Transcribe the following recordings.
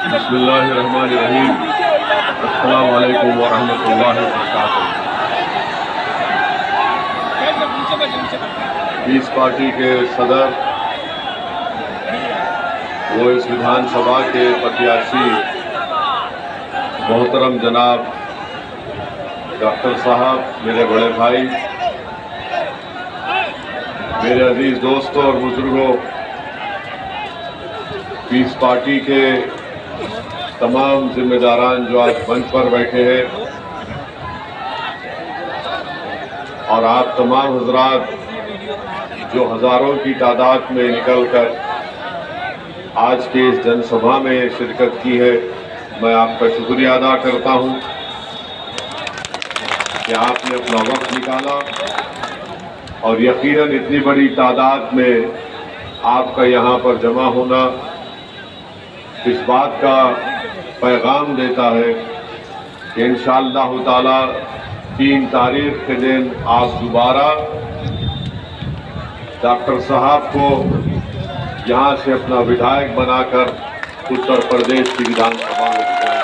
बिस्मिल्लाहिर्रहमानिर्रहीम। अस्सलामु अलैकुम वरहमतुल्लाहि वबरकातुहू। पीस पार्टी के सदर वो इस विधानसभा के प्रत्याशी मोहतरम जनाब डॉक्टर साहब, मेरे बड़े भाई, मेरे अजीज दोस्तों और बुजुर्गों, पीस पार्टी के तमाम जिम्मेदारान जो आज मंच पर बैठे हैं और आप तमाम हजरात जो हजारों की तादाद में निकलकर आज के इस जनसभा में शिरकत की है, मैं आपका शुक्रिया अदा करता हूं कि आपने अपना वक्त निकाला और यकीनन इतनी बड़ी तादाद में आपका यहां पर जमा होना इस बात का पैगाम देता है कि इंशाअल्लाह ताला 3 तारीख के दिन आप दोबारा डॉक्टर साहब को यहाँ से अपना विधायक बनाकर उत्तर प्रदेश की विधानसभा में भेजें।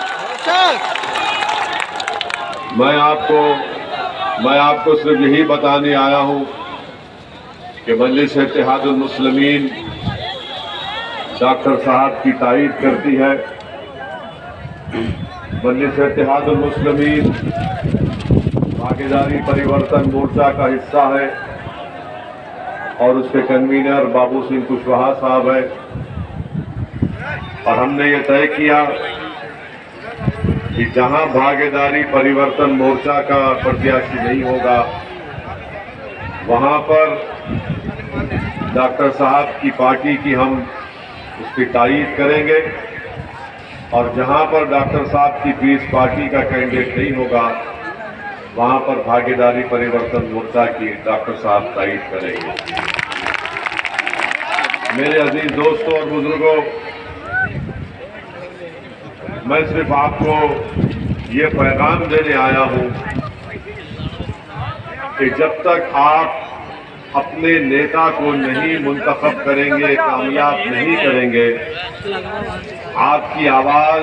मैं आपको सिर्फ यही बताने आया हूँ कि मजलिस इत्तेहादुल मुस्लिमीन डॉक्टर साहब की तारीफ करती है। मजलिस इत्तेहादुल मुस्लिमीन भागीदारी परिवर्तन मोर्चा का हिस्सा है और उसके कन्वीनर बाबू सिंह कुशवाहा साहब है और हमने ये तय किया कि जहां भागीदारी परिवर्तन मोर्चा का प्रत्याशी नहीं होगा वहां पर डॉक्टर साहब की पार्टी की हम उसकी तारीफ करेंगे और जहां पर डॉक्टर साहब की पीस पार्टी का कैंडिडेट नहीं होगा वहां पर भागीदारी परिवर्तन मोर्चा की डॉक्टर साहब तारीफ करेंगे। मेरे अजीज दोस्तों और बुजुर्गों, मैं सिर्फ आपको ये पैगाम देने आया हूं कि जब तक आप अपने नेता को नहीं मुंतखब करेंगे, कामयाब नहीं करेंगे, आपकी आवाज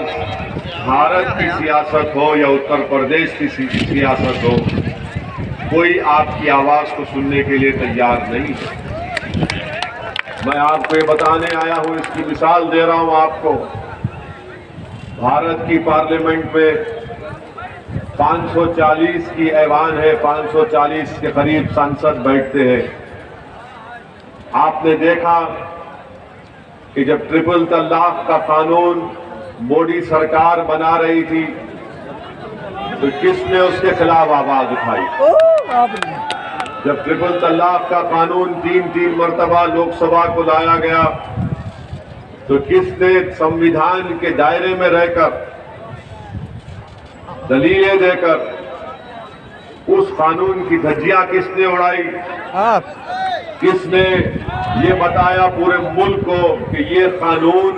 भारत की सियासत हो या उत्तर प्रदेश की सियासत हो, कोई आपकी आवाज को सुनने के लिए तैयार नहीं है। मैं आपको ये बताने आया हूं, इसकी मिसाल दे रहा हूं आपको। भारत की पार्लियामेंट में 540 की ऐवान है, 540 के करीब सांसद बैठते हैं। आपने देखा कि जब ट्रिपल तलाक का कानून मोदी सरकार बना रही थी तो किसने उसके खिलाफ आवाज उठाई? जब ट्रिपल तलाक का कानून 3 मरतबा लोकसभा को लाया गया तो किसने संविधान के दायरे में रहकर दलीलें देकर उस कानून की धज्जियां किसने उड़ाई? किसने ये बताया पूरे मुल्क को कि ये कानून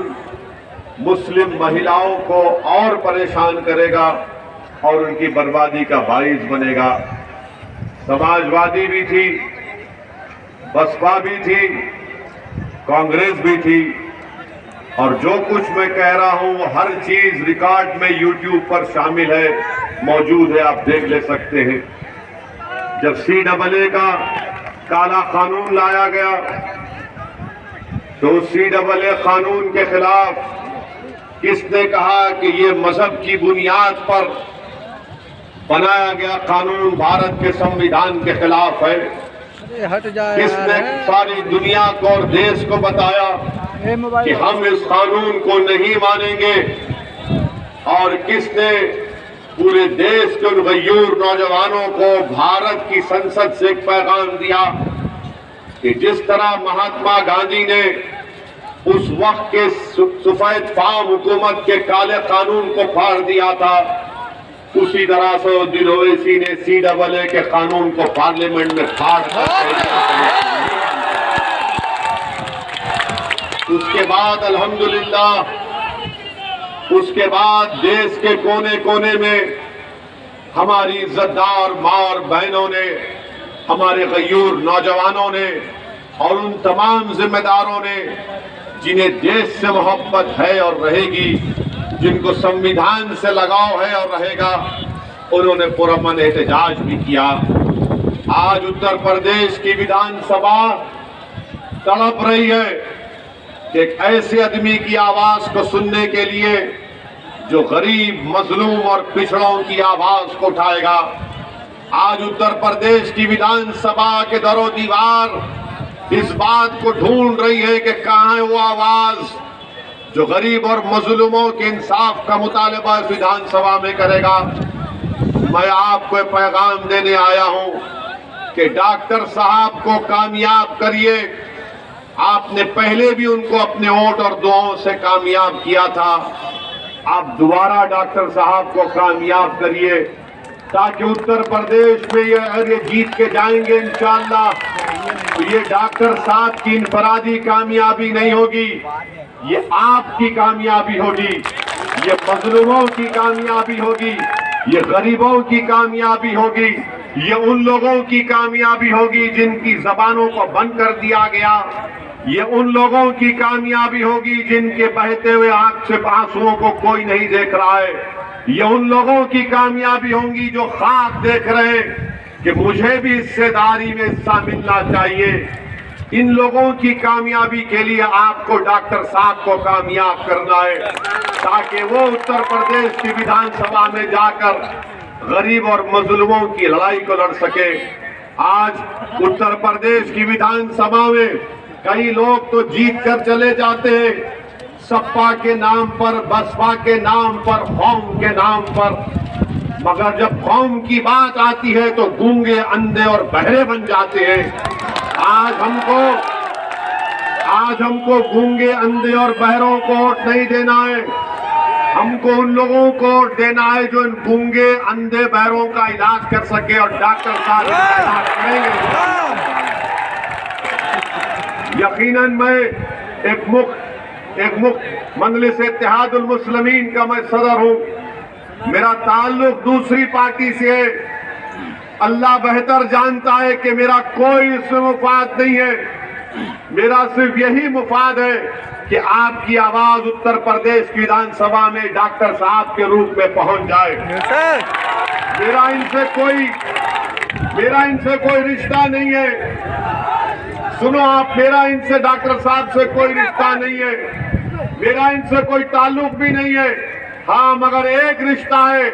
मुस्लिम महिलाओं को और परेशान करेगा और उनकी बर्बादी का बाइस बनेगा? समाजवादी भी थी, बसपा भी थी, कांग्रेस भी थी और जो कुछ मैं कह रहा हूं वो हर चीज रिकॉर्ड में यूट्यूब पर शामिल है, मौजूद है, आप देख ले सकते हैं। जब CAA का काला कानून लाया गया तो CAA कानून के खिलाफ किसने कहा कि ये मजहब की बुनियाद पर बनाया गया कानून भारत के संविधान के खिलाफ है? किसने सारी दुनिया को और देश को बताया कि हम इस कानून को नहीं मानेंगे? और किसने पूरे देश के उन गयूर नौजवानों को भारत की संसद से एक पैगाम दिया कि जिस तरह महात्मा गांधी ने उस वक्त के सफेद फाम हुकूमत के काले कानून को फाड़ दिया था, उसी तरह से दिल ओवैसी ने CAA के कानून को पार्लियामेंट में फाड़ उसके बाद अल्हम्दुलिल्लाह उसके बाद देश के कोने कोने में हमारी इज्जतदार माँ और बहनों ने, हमारे गयूर नौजवानों ने और उन तमाम जिम्मेदारों ने जिन्हें देश से मोहब्बत है और रहेगी, जिनको संविधान से लगाव है और रहेगा, उन्होंने पुरअमन एहतजाज भी किया। आज उत्तर प्रदेश की विधानसभा तड़प रही है कि एक ऐसे आदमी की आवाज को सुनने के लिए जो गरीब, मजलूम और पिछड़ों की आवाज को उठाएगा। आज उत्तर प्रदेश की विधानसभा के दरो दीवार इस बात को ढूंढ रही है कि कहां है वो आवाज जो गरीब और मजलूमों के इंसाफ का मुतालबा इस विधानसभा में करेगा। मैं आपको पैगाम देने आया हूं कि डॉक्टर साहब को कामयाब करिए। आपने पहले भी उनको अपने वोट और दुआओं से कामयाब किया था, आप दोबारा डॉक्टर साहब को कामयाब करिए ताकि उत्तर प्रदेश में ये जीत के जाएंगे इंशाअल्लाह। तो ये डॉक्टर साहब की इनफरादी कामयाबी नहीं होगी, ये आपकी कामयाबी होगी, ये मजलूमों की कामयाबी होगी, ये गरीबों की कामयाबी होगी, ये उन लोगों की कामयाबी होगी जिनकी जबानों को बंद कर दिया गया, ये उन लोगों की कामयाबी होगी जिनके बहते हुए आंख से आंसुओं को कोई नहीं देख रहा है, ये उन लोगों की कामयाबी होंगी जो ख्वाब देख रहे हैं कि मुझे भी हिस्सेदारी में हिस्सा मिलना चाहिए। इन लोगों की कामयाबी के लिए आपको डॉक्टर साहब को कामयाब करना है ताकि वो उत्तर प्रदेश की विधानसभा में जाकर गरीब और मजलूमों की लड़ाई को लड़ सके। आज उत्तर प्रदेश की विधानसभा में कई लोग तो जीत कर चले जाते हैं, सपा के नाम पर, बसपा के नाम पर, कौम के नाम पर, मगर जब कौम की बात आती है तो गूंगे, अंधे और बहरे बन जाते हैं। आज हमको गूंगे, अंधे और बहरों को वोट नहीं देना है, हमको उन लोगों को वोट देना है जो इन गूंगे, अंधे, बहरों का इलाज कर सके और डॉक्टर साहब इनका इलाज करेंगे। यकीनन मैं एक मुख्य मजलिस इत्तेहादुल मुस्लिमीन का मैं सदर हूं, मेरा ताल्लुक दूसरी पार्टी से है। अल्लाह बेहतर जानता है कि मेरा कोई इसमें मुफाद नहीं है, मेरा सिर्फ यही मुफाद है कि आपकी आवाज उत्तर प्रदेश की विधानसभा में डॉक्टर साहब के रूप में पहुंच जाए। मेरा इनसे कोई रिश्ता नहीं है, सुनो आप, मेरा इनसे डॉक्टर साहब से कोई रिश्ता नहीं है, मेरा इनसे कोई ताल्लुक भी नहीं है। हाँ, मगर एक रिश्ता है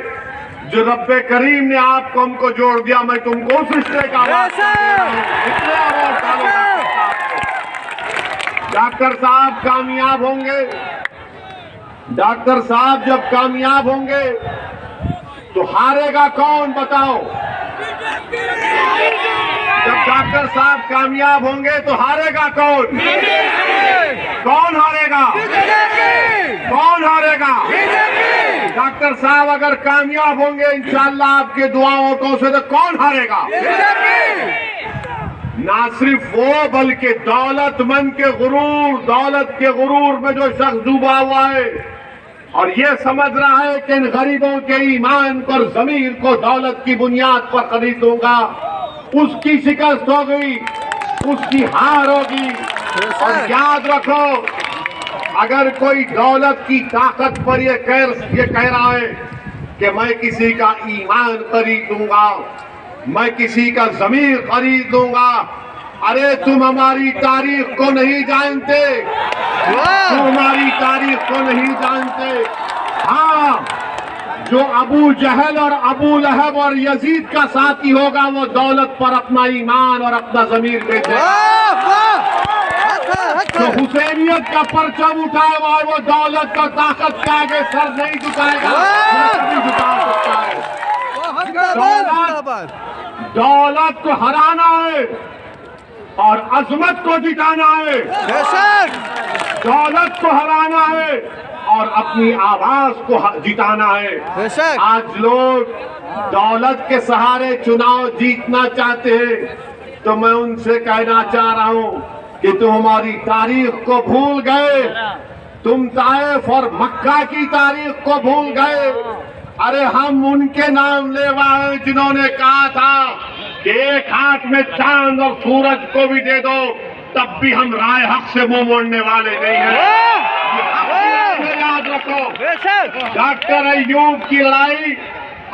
जो रब्बे करीम ने आपको हमको जोड़ दिया, मैं तुमको उस रिश्ते का डॉक्टर साहब कामयाब होंगे। डॉक्टर साहब जब कामयाब होंगे तो हारेगा कौन बताओ? जब डॉक्टर साहब कामयाब होंगे तो हारेगा कौन? कौन हारेगा? कौन हारेगा? डॉक्टर साहब अगर कामयाब होंगे इंशाअल्लाह आपके दुआओं से तो कौन हारेगा? ना सिर्फ वो बल्कि दौलतमंद के गुरूर, दौलत के गुरूर में जो शख्स डूबा हुआ है और ये समझ रहा है कि इन गरीबों के ईमान पर, जमीर को दौलत की बुनियाद पर खरीदूंगा, उसकी शिकस्त हो गई, उसकी हार होगी। और याद रखो, अगर कोई दौलत की ताकत पर ये कह रहा है कि मैं किसी का ईमान खरीदूंगा, मैं किसी का ज़मीर खरीद लूंगा, अरे तुम हमारी तारीख को नहीं जानते, तुम हमारी तारीख को नहीं जानते। हाँ, जो अबू जहल और अबू लहब और यजीद का साथी होगा वो दौलत पर अपना ईमान और अपना ज़मीर बेचेगा। जो हुसैनियत का परचम उठाए हुआ वो दौलत का ताकत के आगे सर नहीं झुकाएगा, नहीं झुका सकता है। दौलत को हराना है और अजमत को जिताना है। दौलत को हराना है और अपनी आवाज को जिताना है। आज लोग दौलत के सहारे चुनाव जीतना चाहते हैं, तो मैं उनसे कहना चाह रहा हूं कि तुम हमारी तारीख को भूल गए, तुम ताइफ और मक्का की तारीख को भूल गए। अरे हम उनके नाम लेवा हैं जिन्होंने कहा था कि एक हाथ में चांद और सूरज को भी दे दो तब भी हम राय हक से मुंह मोड़ने वाले नहीं हैं। याद रखो, डॉक्टर अय्यूब की लड़ाई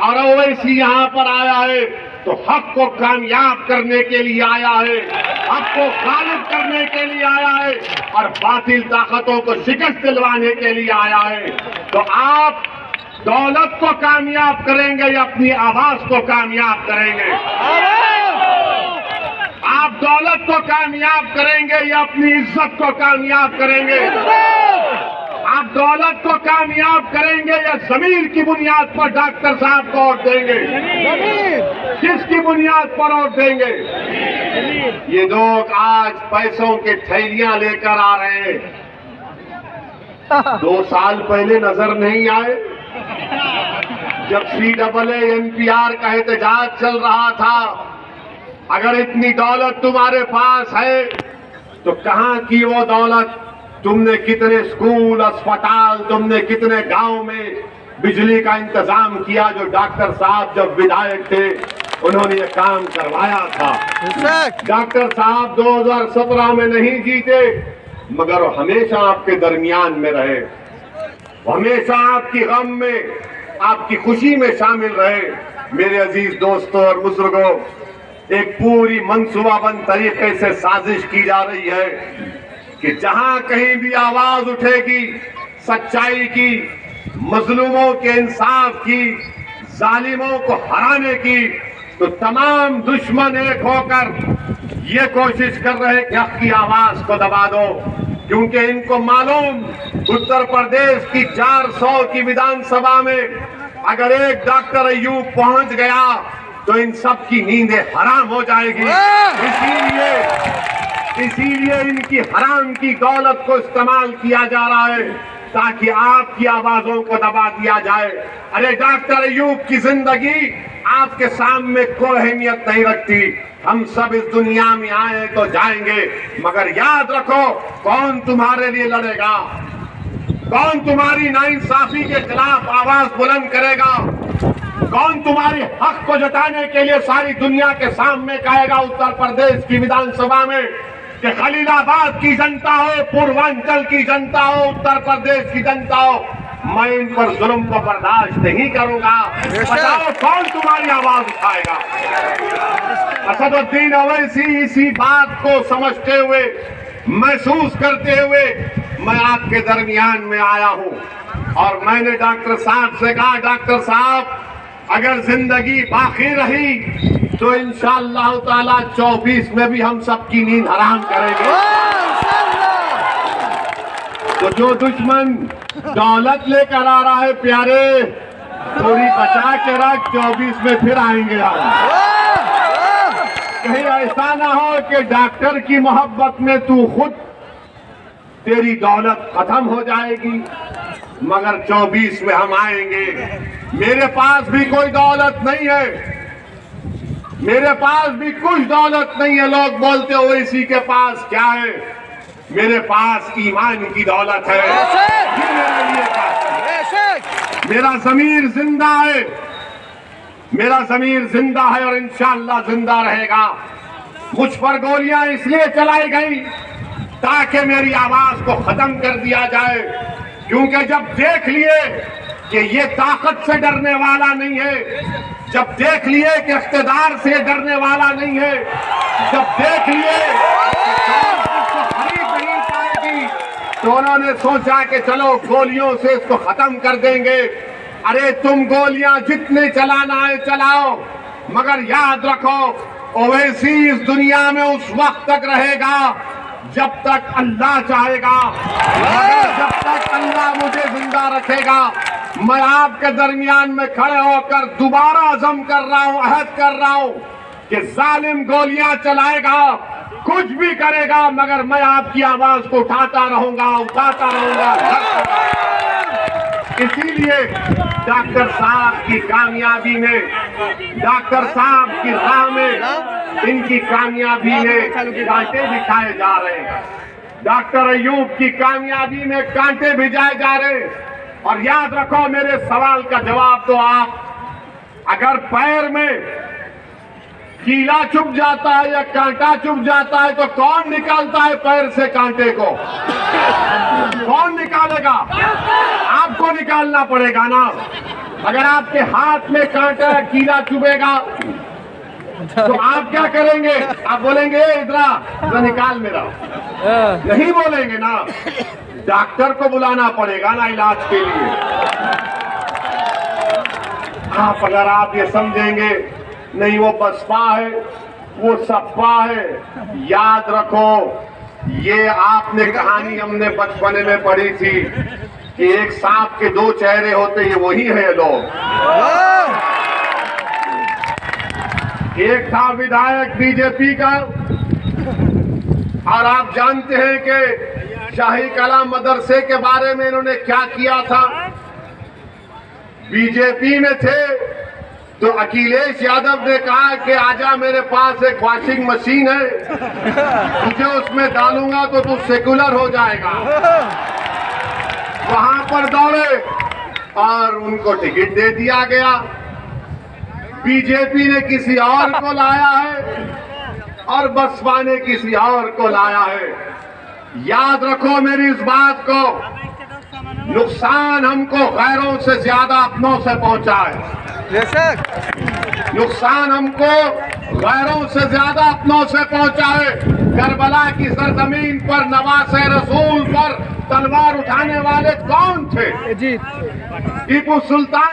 और ओवैसी यहाँ पर आया है तो हक को कामयाब करने के लिए आया है, हक को गालिब करने के लिए आया है और बातिल ताकतों को शिकस्त दिलवाने के लिए आया है। तो आप दौलत को कामयाब करेंगे या अपनी आवाज को कामयाब करेंगे? आप दौलत को कामयाब करेंगे या अपनी इज्जत को कामयाब करेंगे? आप दौलत को कामयाब करेंगे या जमीर की बुनियाद पर डॉक्टर साहब को वोट देंगे? किसकी बुनियाद पर वोट देंगे? ये लोग आज पैसों के थैलियां लेकर आ रहे हैं, 2 साल पहले नजर नहीं आए जब CAA NPR का एहतजाज चल रहा था? अगर इतनी दौलत तुम्हारे पास है तो कहां की वो दौलत? तुमने कितने स्कूल, अस्पताल, तुमने कितने गांव में बिजली का इंतजाम किया? जो डॉक्टर साहब जब विधायक थे उन्होंने ये काम करवाया था। डॉक्टर साहब 2017 में नहीं जीते मगर वो हमेशा आपके दरमियान में रहे, हमेशा आपकी गम में, आपकी खुशी में शामिल रहे। मेरे अजीज दोस्तों और बुजुर्गों, एक पूरी मंसूबाबंद तरीके से साजिश की जा रही है कि जहां कहीं भी आवाज उठेगी सच्चाई की, मजलूमों के इंसाफ की, जालिमों को हराने की, तो तमाम दुश्मन एक होकर ये कोशिश कर रहे हैं कि आपकी आवाज को दबा दो, क्योंकि इनको मालूम उत्तर प्रदेश की 400 की विधानसभा में अगर एक डॉक्टर अय्यूब पहुंच गया तो इन सब की नींदें हराम हो जाएगी। इसीलिए इनकी हराम की दौलत को इस्तेमाल किया जा रहा है ताकि आपकी आवाजों को दबा दिया जाए। अरे डॉक्टर अय्यूब की जिंदगी आपके सामने कोई अहमियत नहीं रखती। हम सब इस दुनिया में आए तो जाएंगे, मगर याद रखो कौन तुम्हारे लिए लड़ेगा, कौन तुम्हारी नाइंसाफी के खिलाफ आवाज बुलंद करेगा, कौन तुम्हारी हक को जताने के लिए सारी दुनिया के सामने कहेगा उत्तर प्रदेश की विधानसभा में कि खलीलाबाद की जनता हो, पूर्वांचल की जनता हो, उत्तर प्रदेश की जनता हो, मैं इन पर जुल्म को बर्दाश्त नहीं करूंगा। बताओ कौन तुम्हारी आवाज उठाएगा? असदुद्दीन ओवैसी इसी बात को समझते हुए, महसूस करते हुए मैं आपके दरमियान में आया हूं और मैंने डॉक्टर साहब से कहा, डॉक्टर साहब अगर जिंदगी बाकी रही तो इंशाअल्लाह ताला 24 में भी हम सबकी नींद हराम करेंगे। तो जो दुश्मन दौलत लेकर आ रहा है प्यारे, थोड़ी बचा के रख, 24 में फिर आएंगे हम। कहीं ऐसा ना हो कि डॉक्टर की मोहब्बत में तू खुद, तेरी दौलत खत्म हो जाएगी, मगर 24 में हम आएंगे। मेरे पास भी कोई दौलत नहीं है, मेरे पास भी कुछ दौलत नहीं है। लोग बोलते हो इसी के पास क्या है? मेरे पास ईमान की दौलत है। मेरा ज़मीर जिंदा है, मेरा ज़मीर जिंदा है और इंशाअल्लाह जिंदा रहेगा। मुझ पर गोलियां इसलिए चलाई गई ताकि मेरी आवाज को खत्म कर दिया जाए, क्योंकि जब देख लिए कि ये ताकत से डरने वाला नहीं है, जब देख लिए कि इख्तिदार से डरने वाला नहीं है, जब देख लिए इसको खरीद नहीं पाएगी, तो उन्होंने सोचा कि चलो गोलियों से इसको खत्म कर देंगे। अरे तुम गोलियां जितने चलाना है चलाओ, मगर याद रखो ओवैसी इस दुनिया में उस वक्त तक रहेगा जब तक अल्लाह चाहेगा, जब तक अल्लाह मुझे जिंदा रखेगा। मैं आपके दरमियान में खड़े होकर दोबारा अज़म कर रहा हूं, अहद कर रहा हूं कि जालिम गोलियां चलाएगा, कुछ भी करेगा, मगर मैं आपकी आवाज को उठाता रहूंगा, उठाता रहूंगा। इसीलिए डॉक्टर साहब की कामयाबी में, डॉक्टर साहब की राह में, इनकी कामयाबी में कांटे बिछाए जा रहे हैं। डॉक्टर अय्यूब की कामयाबी में कांटे भिजाए जा रहे हैं। और याद रखो मेरे सवाल का जवाब तो आप, अगर पैर में कीला चुभ जाता है या कांटा चुभ जाता है तो कौन निकालता है पैर से कांटे को? कौन निकालेगा? आपको निकालना पड़ेगा ना। अगर आपके हाथ में कांटा कीड़ा चुभेगा तो आप क्या करेंगे? आप बोलेंगे इधर निकाल मेरा, नहीं बोलेंगे ना। डॉक्टर को बुलाना पड़ेगा ना इलाज के लिए। आप अगर आप ये समझेंगे नहीं वो बसपा है, वो सपा है, याद रखो ये आपने कहानी हमने बचपन में पढ़ी थी कि एक सांप के दो चेहरे होते, ये वही है लोग। एक था विधायक बीजेपी का, और आप जानते हैं कि शाही कला मदरसे के बारे में इन्होंने क्या किया था। बीजेपी में थे तो अखिलेश यादव ने कहा कि आजा मेरे पास एक वॉशिंग मशीन है, तुझे उसमें डालूंगा तो तू सेकुलर हो जाएगा। वहां पर दौड़े और उनको टिकट दे दिया गया। बीजेपी ने किसी और को लाया है और बसपा ने किसी और को लाया है। याद रखो मेरी इस बात को, नुकसान हमको गैरों से ज्यादा अपनों से पहुंचा है। नुकसान हमको गैरों से ज्यादा अपनों से पहुंचा है। करबला की सरजमीन पर नवासे रसूल पर तलवार उठाने वाले कौन थे? टीपू सुल्तान